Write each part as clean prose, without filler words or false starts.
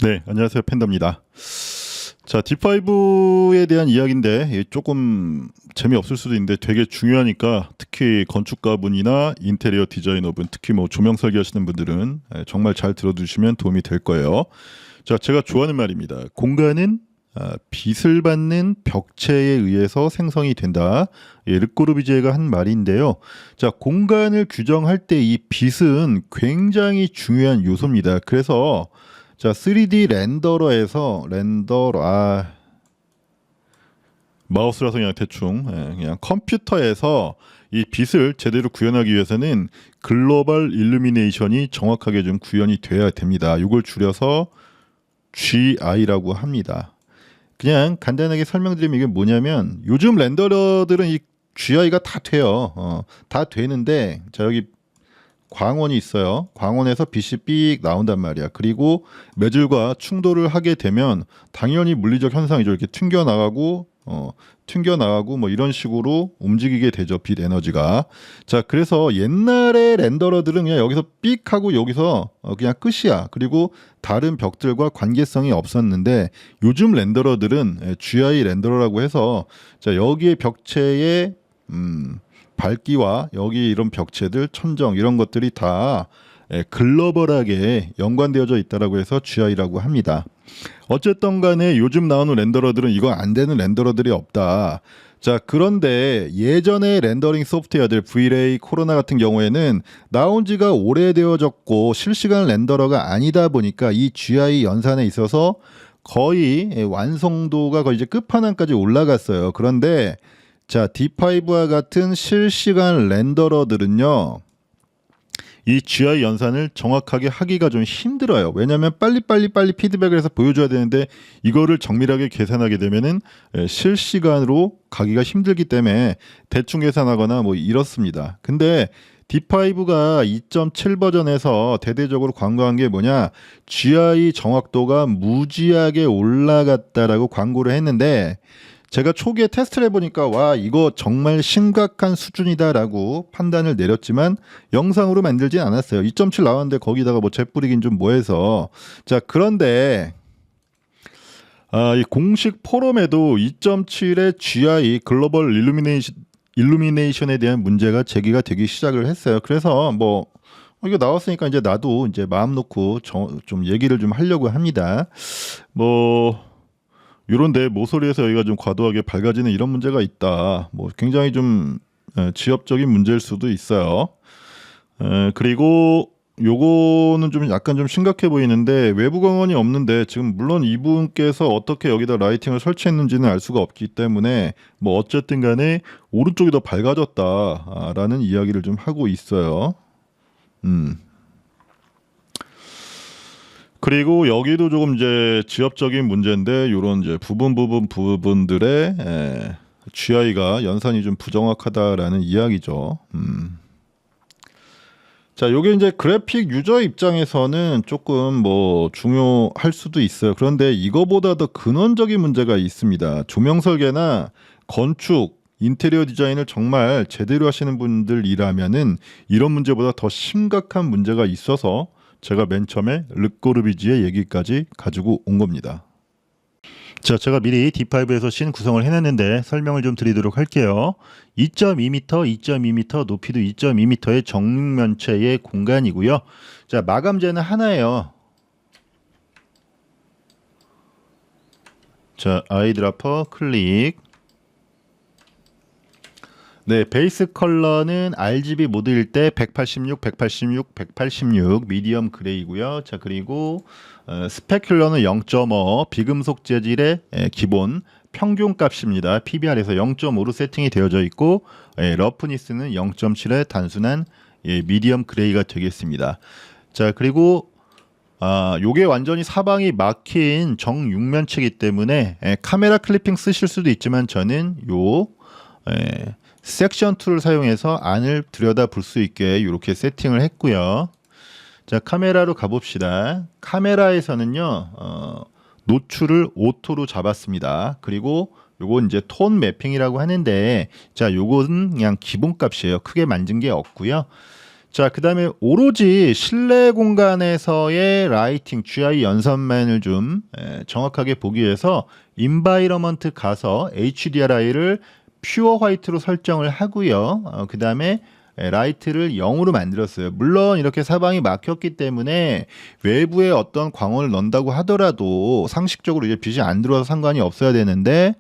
네, 안녕하세요. 팬더입니다. 자, D5에 대한 이야기인데 조금 재미없을 수도 있는데 되게 중요하니까 특히 건축가분이나 인테리어 디자이너분, 특히 뭐 조명 설계하시는 분들은 정말 잘 들어두시면 도움이 될 거예요. 자, 제가 좋아하는 말입니다. 공간은 빛을 받는 벽체에 의해서 생성이 된다. 르꼬르비제가 한 말인데요. 자, 공간을 규정할 때 이 빛은 굉장히 중요한 요소입니다. 그래서 자, 3D 마우스라서 그냥 대충 그냥 컴퓨터에서 이 빛을 제대로 구현하기 위해서는 글로벌 일루미네이션이 정확하게 좀 구현이 돼야 됩니다. 이걸 줄여서 GI라고 합니다. 그냥 간단하게 설명드리면 이게 뭐냐면 요즘 렌더러들은 이 GI가 다 돼요. 다 되는데 자, 여기 광원이 있어요. 광원에서 빛이 삑 나온단 말이야. 그리고 매질과 충돌을 하게 되면 당연히 물리적 현상이죠. 이렇게 튕겨나가고 뭐 이런 식으로 움직이게 되죠. 빛 에너지가. 자, 그래서 옛날에 렌더러들은 그냥 여기서 삑 하고 여기서 그냥 끝이야. 그리고 다른 벽들과 관계성이 없었는데 요즘 렌더러들은 GI 렌더러라고 해서 자, 여기에 벽체에 밝기와 여기 이런 벽체들, 천정 이런 것들이 다 글로벌하게 연관되어져 있다라고 해서 GI라고 합니다. 어쨌든 간에 요즘 나오는 렌더러들은 이거 안 되는 렌더러들이 없다. 자, 그런데 예전에 렌더링 소프트웨어들 V-Ray, 코로나 같은 경우에는 나온 지가 오래되어졌고 실시간 렌더러가 아니다 보니까 이 GI 연산에 있어서 거의 완성도가 거의 이제 끝판왕까지 올라갔어요. 그런데 자, D5와 같은 실시간 렌더러들은요, 이 GI 연산을 정확하게 하기가 좀 힘들어요. 왜냐하면 빨리 피드백을 해서 보여줘야 되는데 이거를 정밀하게 계산하게 되면은 실시간으로 가기가 힘들기 때문에 대충 계산하거나 뭐 이렇습니다. 근데 D5가 2.7 버전에서 대대적으로 광고한 게 뭐냐? GI 정확도가 무지하게 올라갔다라고 광고를 했는데 제가 초기에 테스트를 해보니까 와, 이거 정말 심각한 수준이다라고 판단을 내렸지만 영상으로 만들진 않았어요. 2.7 나왔는데 거기다가 뭐 재뿌리긴 좀 뭐해서. 자, 그런데 이 공식 포럼에도 2.7의 GI 글로벌 일루미네이션에 대한 문제가 제기가 되기 시작을 했어요. 그래서 뭐 이거 나왔으니까 이제 나도 이제 마음 놓고 좀 얘기를 좀 하려고 합니다. 뭐 이런데 모서리에서 여기가 좀 과도하게 밝아지는 이런 문제가 있다. 뭐 굉장히 좀 지엽적인 문제일 수도 있어요. 그리고 요거는 좀 약간 좀 심각해 보이는데 외부 광원이 없는데 지금 물론 이분께서 어떻게 여기다 라이팅을 설치했는지는 알 수가 없기 때문에 뭐 어쨌든 간에 오른쪽이 더 밝아졌다라는 이야기를 좀 하고 있어요. 그리고 여기도 조금 이제 지엽적인 문제인데 요런 이제 부분들의 GI가 연산이 좀 부정확하다라는 이야기죠. 자, 요게 이제 그래픽 유저 입장에서는 조금 뭐 중요할 수도 있어요. 그런데 이거보다 더 근원적인 문제가 있습니다. 조명 설계나 건축, 인테리어 디자인을 정말 제대로 하시는 분들이라면은 이런 문제보다 더 심각한 문제가 있어서 제가 맨 처음에 르꼬르비지의 얘기까지 가지고 온 겁니다. 자, 제가 미리 D5에서 씬 구성을 해놨는데 설명을 좀 드리도록 할게요. 2.2m, 2.2m, 높이도 2.2m의 정면체의 공간이고요. 자, 마감재는 하나예요. 자, 아이드라퍼 클릭. 네, 베이스 컬러는 RGB 모드일 때 186, 186, 186 미디엄 그레이고요. 자, 그리고 스페큘러는 0.5 비금속 재질의 기본 평균 값입니다. PBR에서 0.5로 세팅이 되어져 있고 러프니스는 0.7의 단순한 미디엄 그레이가 되겠습니다. 자, 그리고 요게 완전히 사방이 막힌 정육면체이기 때문에 카메라 클리핑 쓰실 수도 있지만 저는 섹션 툴을 사용해서 안을 들여다 볼 수 있게 이렇게 세팅을 했고요. 자, 카메라로 가봅시다. 카메라에서는요, 노출을 오토로 잡았습니다. 그리고 요건 이제 톤 매핑이라고 하는데, 자, 요건 그냥 기본 값이에요. 크게 만진 게 없고요. 자, 그다음에 오로지 실내 공간에서의 라이팅, GI 연산만을 좀 정확하게 보기 위해서 인바이러먼트 가서 HDRI를 퓨어 화이트로 설정을 하고요. 그다음에 라이트를 0으로 만들었어요. 물론 이렇게 사방이 막혔기 때문에 외부에 어떤 광원을 넣는다고 하더라도 상식적으로 이제 빛이 안 들어와서 상관이 없어야 되는데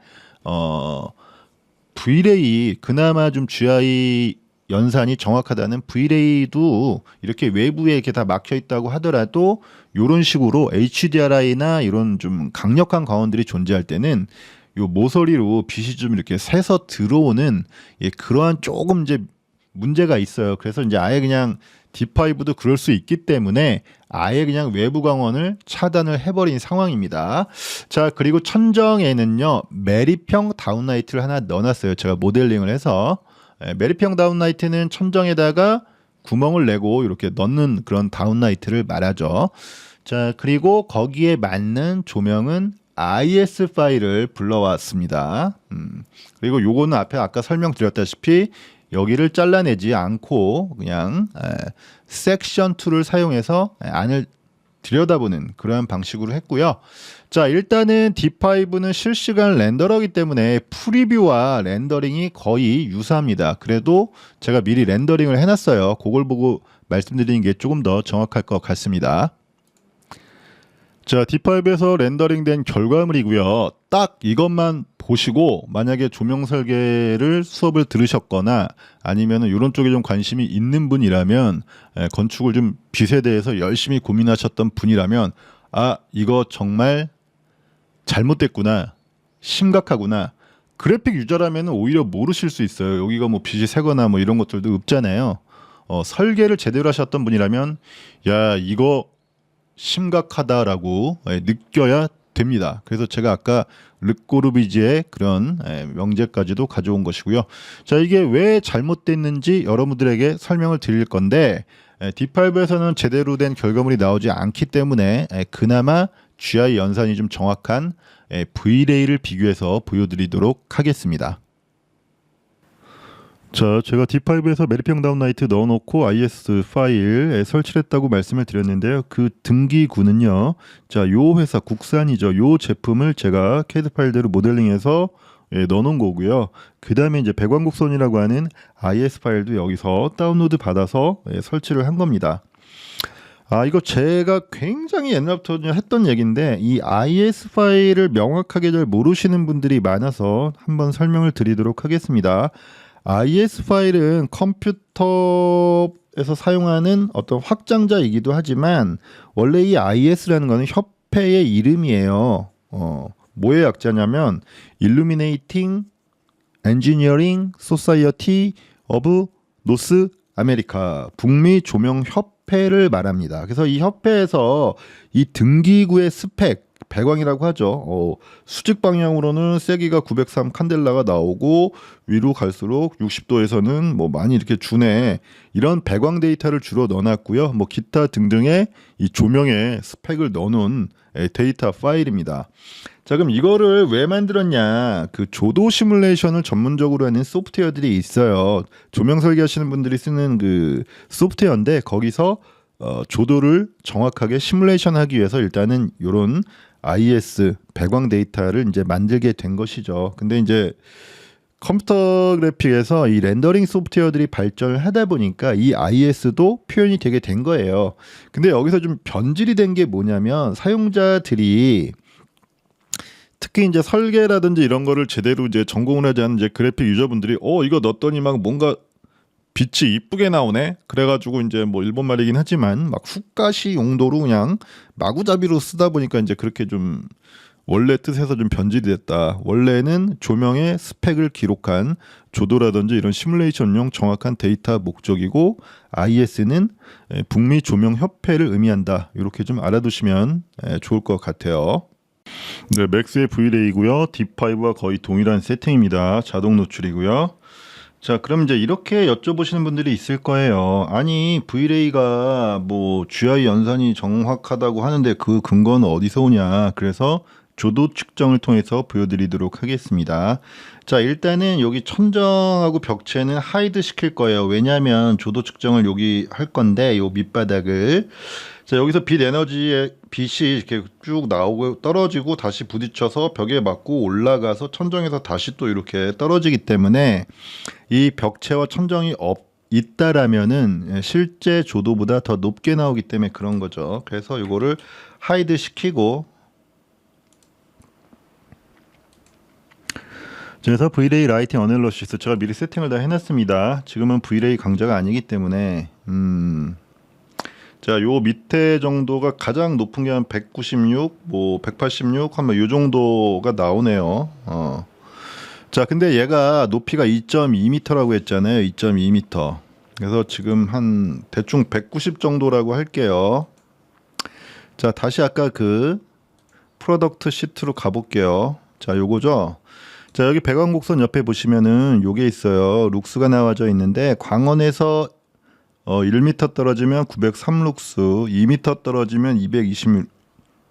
V레이 그나마 좀 GI 연산이 정확하다는 V레이도 이렇게 외부에 이렇게 다 막혀 있다고 하더라도 이런 식으로 HDRI나 이런 좀 강력한 광원들이 존재할 때는 요 모서리로 빛이 좀 이렇게 새서 들어오는 그러한 조금 이제 문제가 있어요. 그래서 이제 아예 그냥 D5도 그럴 수 있기 때문에 아예 그냥 외부 광원을 차단을 해버린 상황입니다. 자, 그리고 천정에는요 메리평 다운라이트를 하나 넣어놨어요. 제가 모델링을 해서 메리평 다운라이트는 천정에다가 구멍을 내고 이렇게 넣는 그런 다운라이트를 말하죠. 자, 그리고 거기에 맞는 조명은 IS 파일을 불러왔습니다. 그리고 요거는 앞에 아까 설명드렸다시피 여기를 잘라내지 않고 그냥 섹션 툴을 사용해서 안을 들여다보는 그러한 방식으로 했고요. 자, 일단은 D5는 실시간 렌더러기 때문에 프리뷰와 렌더링이 거의 유사합니다. 그래도 제가 미리 렌더링을 해놨어요. 그걸 보고 말씀드리는 게 조금 더 정확할 것 같습니다. 자, D5에서 렌더링된 결과물이고요. 딱 이것만 보시고 만약에 조명 설계를 수업을 들으셨거나 아니면 이런 쪽에 좀 관심이 있는 분이라면 건축을 좀 빛에 대해서 열심히 고민하셨던 분이라면 아, 이거 정말 잘못됐구나, 심각하구나. 그래픽 유저라면 오히려 모르실 수 있어요. 여기가 뭐 빛이 새거나 뭐 이런 것들도 없잖아요. 설계를 제대로 하셨던 분이라면 야, 이거 심각하다라고 느껴야 됩니다. 그래서 제가 아까 르꼬르비지의 그런 명제까지도 가져온 것이고요. 자, 이게 왜 잘못됐는지 여러분들에게 설명을 드릴 건데 D5에서는 제대로 된 결과물이 나오지 않기 때문에 그나마 GI 연산이 좀 정확한 V레이를 비교해서 보여드리도록 하겠습니다. 자, 제가 D5에서 메리평 다운라이트 넣어놓고 IS 파일에 설치를 했다고 말씀을 드렸는데요. 그 등기구는요. 자, 요 회사 국산이죠. 요 제품을 제가 CAD 파일대로 모델링해서 넣어놓은 거고요. 그 다음에 이제 배광곡선이라고 하는 IS 파일도 여기서 다운로드 받아서 설치를 한 겁니다. 아, 이거 제가 굉장히 옛날부터 했던 얘기인데 이 IS 파일을 명확하게 잘 모르시는 분들이 많아서 한번 설명을 드리도록 하겠습니다. IS 파일은 컴퓨터에서 사용하는 어떤 확장자이기도 하지만 원래 이 IS라는 거는 협회의 이름이에요. 뭐의 약자냐면 Illuminating Engineering Society of North America, 북미 조명 협회를 말합니다. 그래서 이 협회에서 이 등기구의 스펙, 배광이라고 하죠. 수직 방향으로는 세기가 903 칸델라가 나오고 위로 갈수록 60도에서는 뭐 많이 이렇게 주네. 이런 배광 데이터를 주로 넣어놨고요. 뭐 기타 등등의 이 조명의 스펙을 넣어놓은 데이터 파일입니다. 자, 그럼 이거를 왜 만들었냐? 그 조도 시뮬레이션을 전문적으로 하는 소프트웨어들이 있어요. 조명 설계하시는 분들이 쓰는 그 소프트웨어인데 거기서 조도를 정확하게 시뮬레이션하기 위해서 일단은 이런 IS 배광 데이터를 이제 만들게 된 것이죠. 근데 이제 컴퓨터 그래픽에서 이 렌더링 소프트웨어들이 발전을 하다 보니까 이 IS도 표현이 되게 된 거예요. 근데 여기서 좀 변질이 된 게 뭐냐면 사용자들이 특히 이제 설계라든지 이런 거를 제대로 이제 전공을 하지 않은 이제 그래픽 유저분들이 이거 넣었더니 막 뭔가 빛이 이쁘게 나오네. 그래가지고 이제 뭐 일본 말이긴 하지만 막 후가시 용도로 그냥 마구잡이로 쓰다 보니까 이제 그렇게 좀 원래 뜻에서 좀 변질이 됐다. 원래는 조명의 스펙을 기록한 조도라든지 이런 시뮬레이션용 정확한 데이터 목적이고 IS는 북미 조명 협회를 의미한다. 이렇게 좀 알아두시면 좋을 것 같아요. 네, 맥스의 V레이고요. D5와 거의 동일한 세팅입니다. 자동 노출이고요. 자, 그럼 이제 이렇게 여쭤보시는 분들이 있을 거예요. 아니, V레이가 뭐 GI 연산이 정확하다고 하는데 그 근거는 어디서 오냐? 그래서 조도 측정을 통해서 보여드리도록 하겠습니다. 자, 일단은 여기 천정하고 벽체는 하이드 시킬 거예요. 왜냐하면 조도 측정을 여기 할 건데 요 밑바닥을, 자, 여기서 빛 에너지의 빛이 이렇게 쭉 나오고 떨어지고 다시 부딪혀서 벽에 맞고 올라가서 천정에서 다시 또 이렇게 떨어지기 때문에 이 벽체와 천정이 있다라면은 실제 조도보다 더 높게 나오기 때문에 그런 거죠. 그래서 이거를 하이드 시키고, 그래서 V-Ray 라이팅 어널러시스 제가 미리 세팅을 다 해놨습니다. 지금은 V-Ray 강좌가 아니기 때문에 자, 요 밑에 정도가 가장 높은 게 한 196, 뭐 186, 한번 요 정도가 나오네요. 자, 근데 얘가 높이가 2.2m라고 했잖아요. 2.2m. 그래서 지금 한 대충 190 정도라고 할게요. 자, 다시 아까 그 프로덕트 시트로 가볼게요. 자, 요거죠. 자, 여기 배광곡선 옆에 보시면은 요게 있어요. 룩스가 나와져 있는데, 광원에서 1m 떨어지면 903룩스, 2m 떨어지면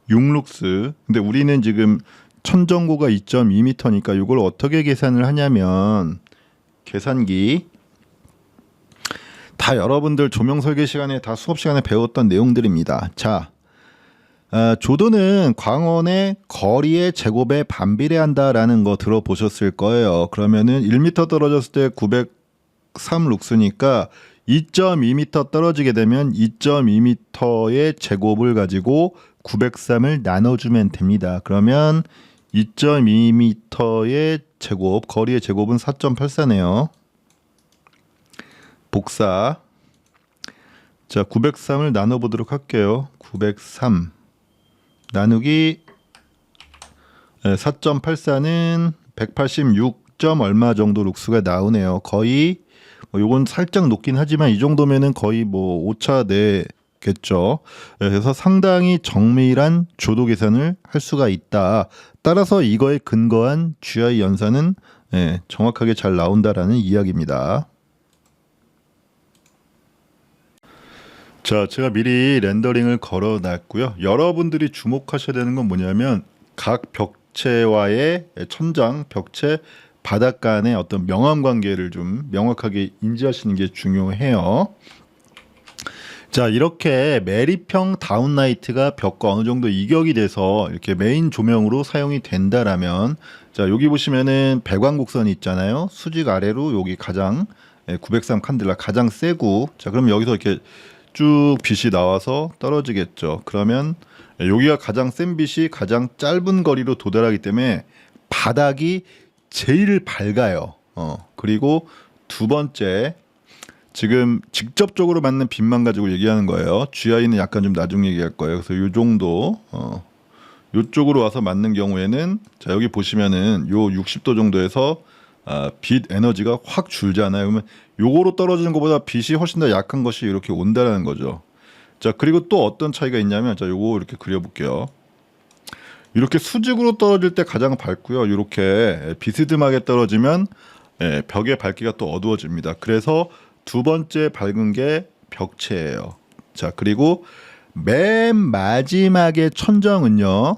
226룩스. 근데 우리는 지금 천정고가 2.2m니까 이걸 어떻게 계산을 하냐면, 계산기 다 여러분들 조명 설계 시간에 다 수업 시간에 배웠던 내용들입니다. 자, 조도는 광원의 거리의 제곱에 반비례한다라는 거 들어보셨을 거예요. 그러면은 1m 떨어졌을 때 903룩스니까 2.2m 떨어지게 되면 2.2m의 제곱을 가지고 903을 나눠주면 됩니다. 그러면 2.2m의 제곱, 거리의 제곱은 4.84네요. 복사. 자, 903을 나눠보도록 할게요. 903 나누기 4.84는 186. 얼마 정도 룩스가 나오네요. 거의 요건 살짝 높긴 하지만 이 정도면은 거의 뭐 오차 내겠죠. 그래서 상당히 정밀한 조도 계산을 할 수가 있다. 따라서 이거에 근거한 GI 연산은 정확하게 잘 나온다라는 이야기입니다. 자, 제가 미리 렌더링을 걸어 놨고요. 여러분들이 주목하셔야 되는 건 뭐냐면 각 벽체와의 천장, 벽체, 바닥 간의 어떤 명암 관계를 좀 명확하게 인지하시는 게 중요해요. 자, 이렇게 매립형 다운라이트가 벽과 어느 정도 이격이 돼서 이렇게 메인 조명으로 사용이 된다라면, 자, 여기 보시면은 배광곡선이 있잖아요. 수직 아래로 여기 가장 903 칸델라 가장 세고, 자, 그럼 여기서 이렇게 쭉 빛이 나와서 떨어지겠죠. 그러면 여기가 가장 센 빛이 가장 짧은 거리로 도달하기 때문에 바닥이 제일 밝아요. 그리고 두 번째, 지금 직접적으로 맞는 빛만 가지고 얘기하는 거예요. GI는 약간 좀 나중 얘기할 거예요. 그래서 요 정도, 요쪽으로 와서 맞는 경우에는, 자, 여기 보시면은 요 60도 정도에서 빛 에너지가 확 줄잖아요. 그러면 요거로 떨어지는 것보다 빛이 훨씬 더 약한 것이 이렇게 온다라는 거죠. 자, 그리고 또 어떤 차이가 있냐면, 자, 요거 이렇게 그려볼게요. 이렇게 수직으로 떨어질 때 가장 밝고요. 이렇게 비스듬하게 떨어지면 벽의 밝기가 또 어두워집니다. 그래서 두 번째 밝은 게 벽체예요. 자, 그리고 맨 마지막에 천정은요.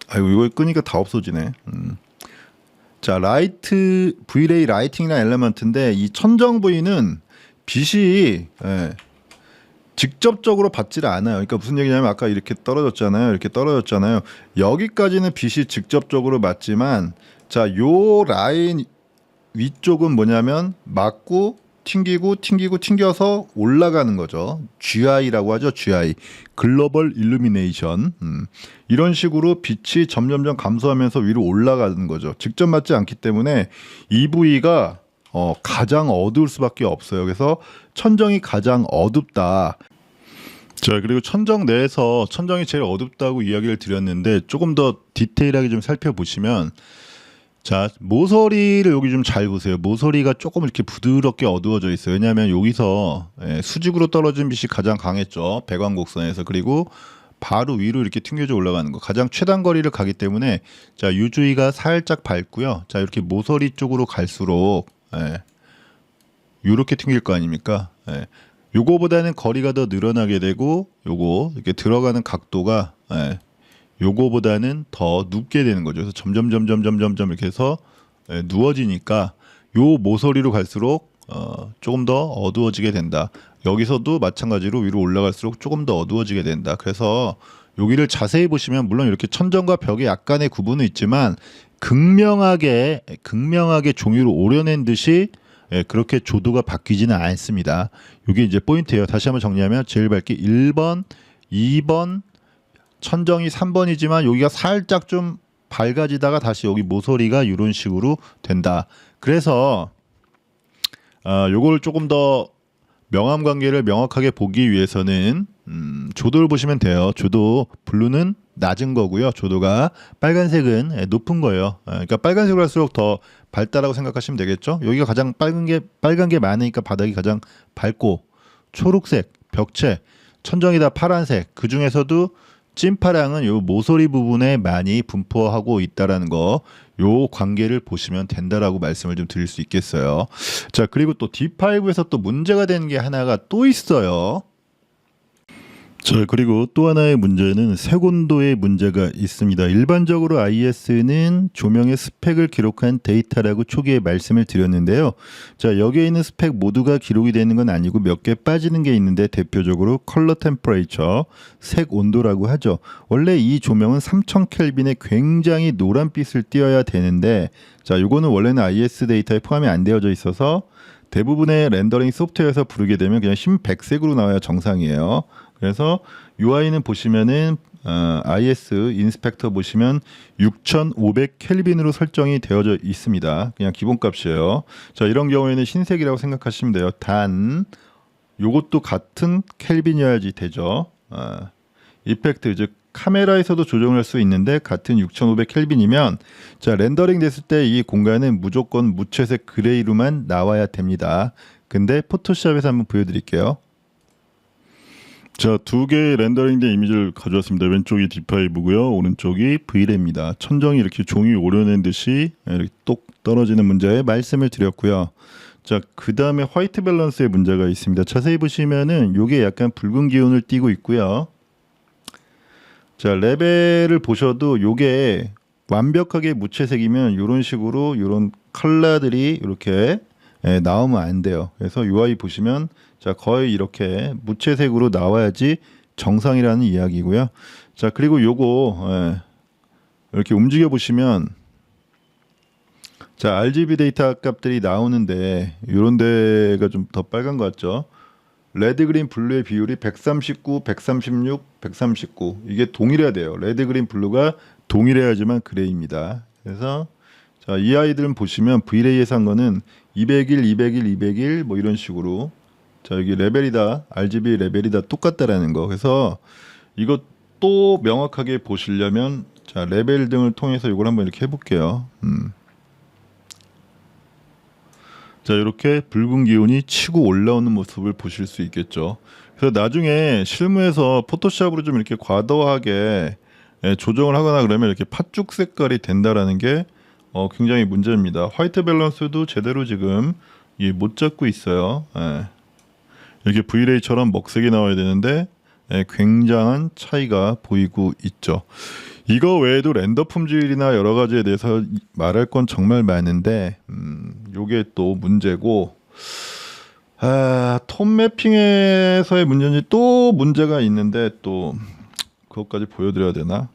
아이고, 이거 끄니까 다 없어지네. 자, 라이트, V-Ray 라이팅이라는 엘리먼트인데, 이 천정 부위는 빛이 직접적으로 받지를 않아요. 그러니까 무슨 얘기냐면, 아까 이렇게 떨어졌잖아요. 이렇게 떨어졌잖아요. 여기까지는 빛이 직접적으로 맞지만, 자, 요 라인 위쪽은 뭐냐면 맞고 튕겨서 올라가는 거죠. GI라고 하죠. GI, 글로벌 일루미네이션. 이런 식으로 빛이 점점점 감소하면서 위로 올라가는 거죠. 직접 맞지 않기 때문에 이 부위가 가장 어두울 수밖에 없어요. 그래서 천정이 가장 어둡다. 자, 그리고 천정 내에서 천정이 제일 어둡다고 이야기를 드렸는데, 조금 더 디테일하게 좀 살펴보시면, 자, 모서리를 여기 좀 잘 보세요. 모서리가 조금 이렇게 부드럽게 어두워져 있어요. 왜냐하면 여기서 수직으로 떨어진 빛이 가장 강했죠. 배광곡선에서. 그리고 바로 위로 이렇게 튕겨져 올라가는 거. 가장 최단 거리를 가기 때문에, 자, 유주위가 살짝 밝고요. 자, 이렇게 모서리 쪽으로 갈수록 이렇게 튕길 거 아닙니까? 요거보다는 거리가 더 늘어나게 되고, 요거 이렇게 들어가는 각도가 요거보다는 더 눕게 되는 거죠. 그래서 점점 이렇게 해서 누워지니까 요 모서리로 갈수록 조금 더 어두워지게 된다. 여기서도 마찬가지로 위로 올라갈수록 조금 더 어두워지게 된다. 그래서 여기를 자세히 보시면 물론 이렇게 천정과 벽에 약간의 구분은 있지만 극명하게 종이로 오려낸 듯이 그렇게 조도가 바뀌지는 않습니다. 이게 이제 포인트예요. 다시 한번 정리하면 제일 밝기 1번, 2번, 천정이 3번이지만 여기가 살짝 좀 밝아지다가 다시 여기 모서리가 이런 식으로 된다. 그래서 요걸 조금 더 명암 관계를 명확하게 보기 위해서는 조도를 보시면 돼요. 조도 블루는 낮은 거고요. 조도가 빨간색은 높은 거예요. 그러니까 빨간색으로 할수록 더 밝다라고 생각하시면 되겠죠. 여기가 가장 빨간 게 많으니까 바닥이 가장 밝고 초록색, 벽체, 천정이 다 파란색. 그 중에서도 찐파랑은 요 모서리 부분에 많이 분포하고 있다라는 거, 요 관계를 보시면 된다라고 말씀을 좀 드릴 수 있겠어요. 자, 그리고 또 D5에서 또 문제가 되는 게 하나가 또 있어요. 자, 그리고 또 하나의 문제는 색온도의 문제가 있습니다. 일반적으로 IS는 조명의 스펙을 기록한 데이터라고 초기에 말씀을 드렸는데요. 자, 여기에 있는 스펙 모두가 기록이 되는 건 아니고 몇 개 빠지는 게 있는데 대표적으로 컬러 템퍼레이처, 색 온도라고 하죠. 원래 이 조명은 3000 켈빈에 굉장히 노란빛을 띄어야 되는데, 자, 요거는 원래는 IS 데이터에 포함이 안 되어져 있어서 대부분의 렌더링 소프트웨어에서 부르게 되면 그냥 흰백색으로 나와야 정상이에요. 그래서 UI는 보시면은 IS 인스펙터 보시면 6500 켈빈으로 설정이 되어져 있습니다. 그냥 기본값이에요. 자, 이런 경우에는 흰색이라고 생각하시면 돼요. 단 요것도 같은 켈빈이어야지 되죠. 이펙트, 즉 카메라에서도 조정을 할 수 있는데 같은 6500 켈빈이면 자, 렌더링 됐을 때 이 공간은 무조건 무채색 그레이로만 나와야 됩니다. 근데 포토샵에서 한번 보여드릴게요. 자, 두 개의 렌더링된 이미지를 가져왔습니다. 왼쪽이 D5고요. 오른쪽이 V랩입니다. 천정이 이렇게 종이 오려낸 듯이 이렇게 똑 떨어지는 문제에 말씀을 드렸고요. 자, 그 다음에 화이트 밸런스의 문제가 있습니다. 자세히 보시면은 요게 약간 붉은 기운을 띠고 있고요. 자, 레벨을 보셔도 요게 완벽하게 무채색이면 요런 식으로 요런 컬러들이 이렇게 나오면 안 돼요. 그래서 UI 보시면 자, 거의 이렇게 무채색으로 나와야지 정상이라는 이야기고요. 자, 그리고 요거 이렇게 움직여 보시면 자, RGB 데이터 값들이 나오는데 요런 데가 좀 더 빨간 것 같죠? 레드, 그린, 블루의 비율이 139, 136, 139 이게 동일해야 돼요. 레드, 그린, 블루가 동일해야지만 그레이입니다. 그래서 자, 이 아이들은 보시면 V레이에서 한 거는 201, 201, 201 뭐 이런 식으로 자, 여기 레벨이 다 RGB 레벨이 다 똑같다라는 거. 그래서 이거 또 명확하게 보시려면 자, 레벨 등을 통해서 이걸 한번 이렇게 해볼게요. 자, 이렇게 붉은 기운이 치고 올라오는 모습을 보실 수 있겠죠. 그래서 나중에 실무에서 포토샵으로 좀 이렇게 과도하게 조정을 하거나 그러면 이렇게 팥죽 색깔이 된다라는 게 굉장히 문제입니다. 화이트 밸런스도 제대로 지금 못 잡고 있어요. 이렇게 V레이처럼 먹색이 나와야 되는데 굉장한 차이가 보이고 있죠. 이거 외에도 렌더 품질이나 여러 가지에 대해서 말할 건 정말 많은데 요게 또 문제고, 톤 매핑에서의 문제인지 또 문제가 있는데 또 그것까지 보여드려야 되나?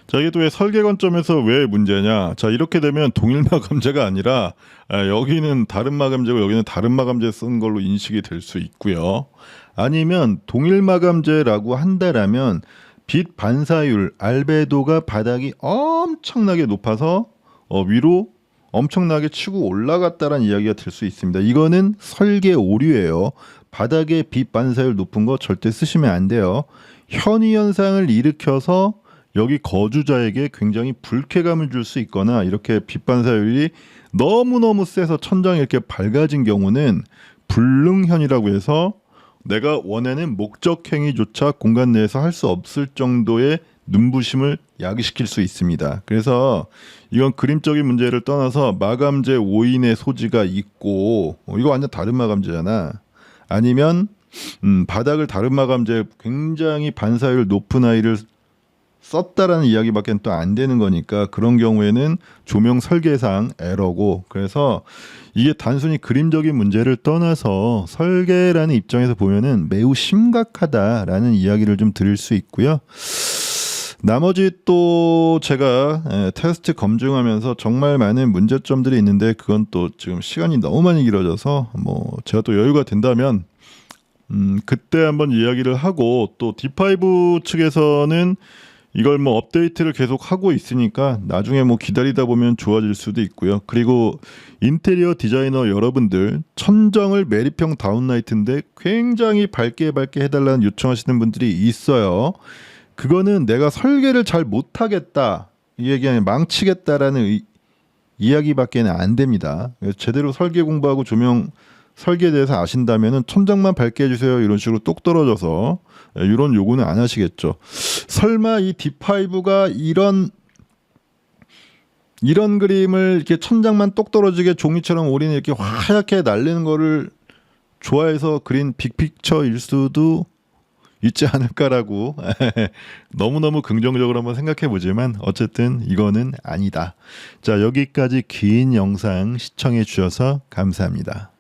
자, 이게 또 왜 설계 관점에서 왜 문제냐? 자, 이렇게 되면 동일 마감재가 아니라 여기는 다른 마감재고 여기는 다른 마감재 쓴 걸로 인식이 될 수 있고요. 아니면 동일 마감재라고 한다라면 빛 반사율, 알베도가 바닥이 엄청나게 높아서 위로 엄청나게 치고 올라갔다라는 이야기가 될 수 있습니다. 이거는 설계 오류예요. 바닥에 빛 반사율 높은 거 절대 쓰시면 안 돼요. 현위 현상을 일으켜서 여기 거주자에게 굉장히 불쾌감을 줄 수 있거나 이렇게 빛 반사율이 너무너무 세서 천장이 이렇게 밝아진 경우는 불능현이라고 해서 내가 원하는 목적행위조차 공간 내에서 할 수 없을 정도의 눈부심을 야기시킬 수 있습니다. 그래서 이건 그림적인 문제를 떠나서 마감재 오인의 소지가 있고 이거 완전 다른 마감재잖아. 아니면 바닥을 다른 마감재 굉장히 반사율 높은 아이를 썼다라는 이야기밖에 또 안 되는 거니까 그런 경우에는 조명 설계상 에러고, 그래서 이게 단순히 그림적인 문제를 떠나서 설계라는 입장에서 보면은 매우 심각하다라는 이야기를 좀 드릴 수 있고요. 나머지 또 제가 테스트 검증하면서 정말 많은 문제점들이 있는데 그건 또 지금 시간이 너무 많이 길어져서 뭐 제가 또 여유가 된다면 그때 한번 이야기를 하고, 또 D5 측에서는 이걸 뭐 업데이트를 계속 하고 있으니까 나중에 뭐 기다리다 보면 좋아질 수도 있고요. 그리고 인테리어 디자이너 여러분들, 천정을 매립형 다운라이트인데 굉장히 밝게 해달라는 요청하시는 분들이 있어요. 그거는 내가 설계를 잘 못하겠다, 이 얘기 아니라 망치겠다라는 이야기밖에 안 됩니다. 제대로 설계 공부하고 조명 설계에 대해서 아신다면은 천장만 밝게 해주세요 이런 식으로 똑 떨어져서 이런 요구는 안 하시겠죠. 설마 이 D5가 이런 그림을 이렇게 천장만 똑 떨어지게 종이처럼 올인해 이렇게 하얗게 날리는 거를 좋아해서 그린 빅픽처일 수도 있지 않을까라고 너무너무 긍정적으로 한번 생각해 보지만 어쨌든 이거는 아니다. 자, 여기까지 긴 영상 시청해 주셔서 감사합니다.